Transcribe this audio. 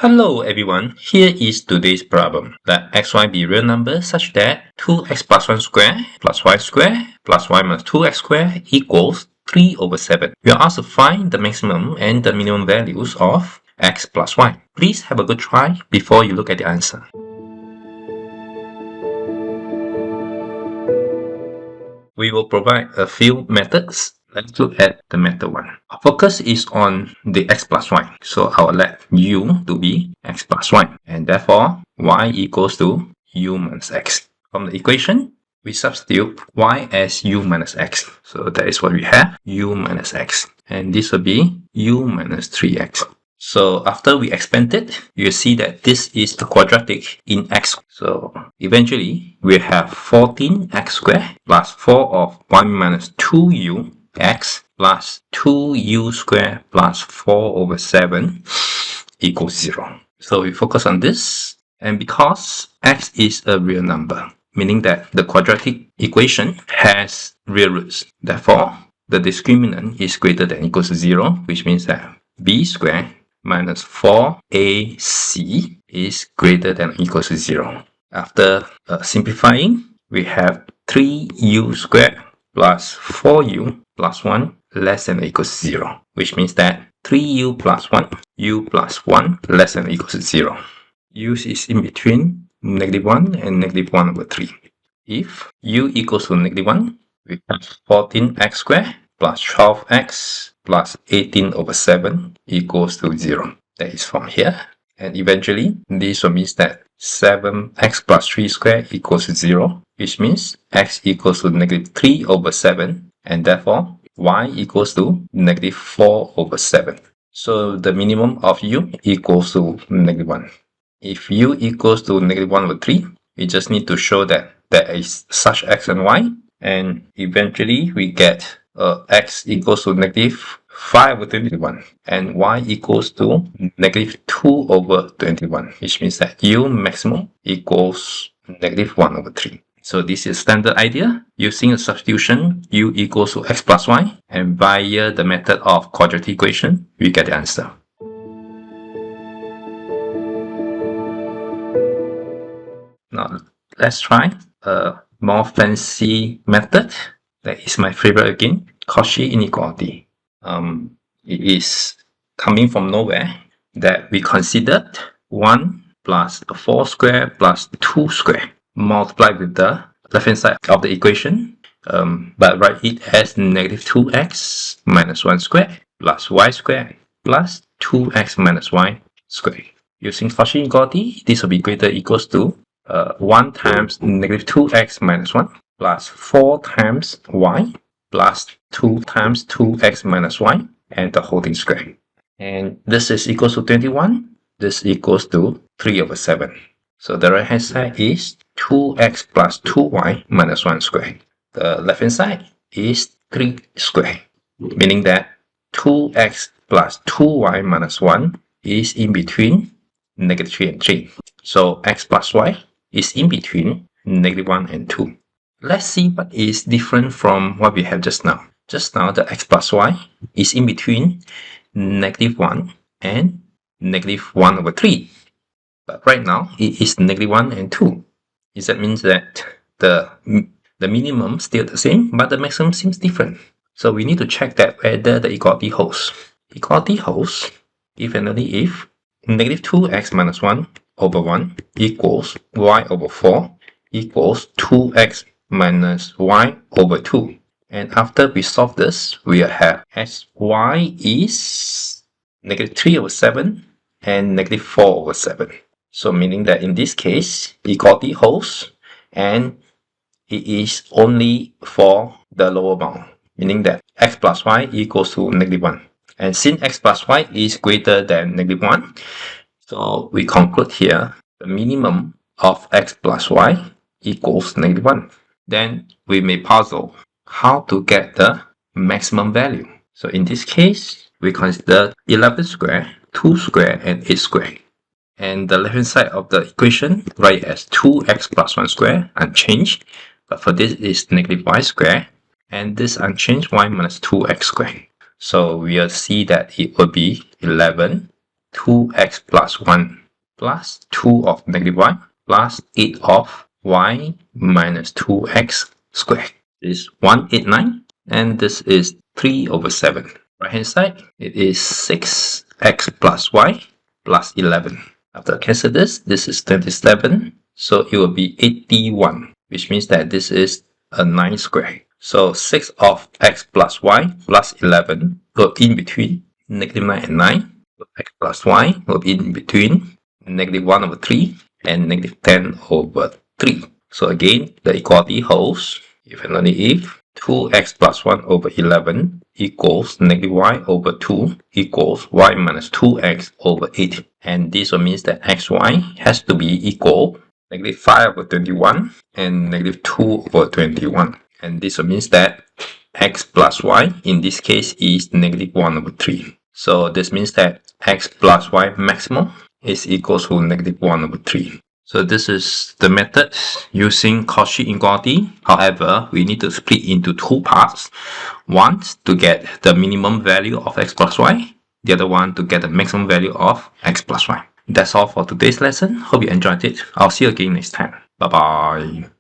Hello everyone, here is today's problem. Let xy be real numbers such that 2x plus 1 square plus y square plus y minus 2x square equals 3 over 7. We are asked to find the maximum and the minimum values of x plus y. Please have a good try before you look at the answer. We will provide a few methods. Let's look at the method 1. Our focus is on the x plus y. So I will let u to be x plus y. And therefore, y equals to u minus x. From the equation, we substitute y as u minus x. So that is what we have, u minus x. And this will be u minus 3x. So after we expand it, you see that this is a quadratic in x. So eventually, we have 14x squared plus 4 of 1 minus 2u x plus 2u squared plus 4 over 7 equals 0. So we focus on this. And because x is a real number, meaning that the quadratic equation has real roots. Therefore, the discriminant is greater than or equals to 0, which means that b squared minus 4ac is greater than or equals to 0. After simplifying, we have 3u squared plus 4u plus 1 less than or equals to 0, which means that 3u plus 1, u plus 1 less than or equals to 0. U is in between -1 and -1 over 3. If u equals to -1, we have 14x squared plus 12x plus 18 over 7 equals to 0. That is from here. And eventually, this will mean that 7x plus 3 squared equals to 0, which means x equals to -3 over 7, and therefore y equals to -4 over 7. So the minimum of u equals to -1. If u equals to -1 over 3, we just need to show that there is such x and y, and eventually we get x equals to -5 over 21 and y equals to -2 over 21, which means that u maximum equals -1 over 3. So this is standard idea. Using a substitution, u equals to x plus y, and via the method of quadratic equation, we get the answer. Now, let's try a more fancy method. That is my favorite again, Cauchy Inequality. It is coming from nowhere that we considered 1 plus 4 squared plus 2 squared multiplied with the left-hand side of the equation, but write it as -2x minus 1 squared plus y squared plus 2x minus y squared. Using Cauchy Inequality, this will be greater or equals to 1 times -2x minus 1 plus 4 times y plus 2 times 2x minus y and the whole thing squared. And this is equals to 21. This equals to 3 over 7. So the right hand side is 2x plus 2y minus 1 squared. The left hand side is 3 squared, meaning that 2x plus 2y minus 1 is in between -3 and 3. So x plus y is in between -1 and 2. Let's see what is different from what we have just now. Just now, the x plus y is in between -1 and -1 over 3. But right now, it is -1 and 2. That means that the minimum still the same, but the maximum seems different. So we need to check that whether the equality holds. Equality holds if and only if -2x minus 1 over 1 equals y over 4 equals 2x minus y over 2. And after we solve this, we have as y is -3 over 7 and -4 over 7. So meaning that in this case, equality holds and it is only for the lower bound, meaning that x plus y equals to -1. And since x plus y is greater than -1, so we conclude here the minimum of x plus y equals -1. Then we may puzzle how to get the maximum value. So in this case, we consider 11 squared, 2 squared, and 8 squared. And the left-hand side of the equation, write as 2x plus 1 squared, unchanged. But for this is -y squared, and this unchanged y minus 2x squared. So we'll see that it will be 11, 2x plus 1 plus 2 of negative y plus 8 of y minus 2x squared. This is 189, and this is 3 over 7. Right hand side, it is 6x plus y plus 11. After cancel this is 27, so it will be 81, which means that this is a 9 square. So 6 of x plus y plus 11 will be in between negative 9 and 9. So x plus y will be in between negative 1 over 3 and negative 10 over 3. So again, the equality holds if and only if 2x plus 1 over 11 equals negative y over 2 equals y minus 2x over 8. And this will mean that xy has to be equal negative 5 over 21 and negative 2 over 21. And this will mean that x plus y in this case is negative 1 over 3. So this means that x plus y maximum is equal to negative 1 over 3. So this is the method using Cauchy inequality. However, we need to split into two parts. One to get the minimum value of x plus y. The other one to get the maximum value of x plus y. That's all for today's lesson. Hope you enjoyed it. I'll see you again next time. Bye bye.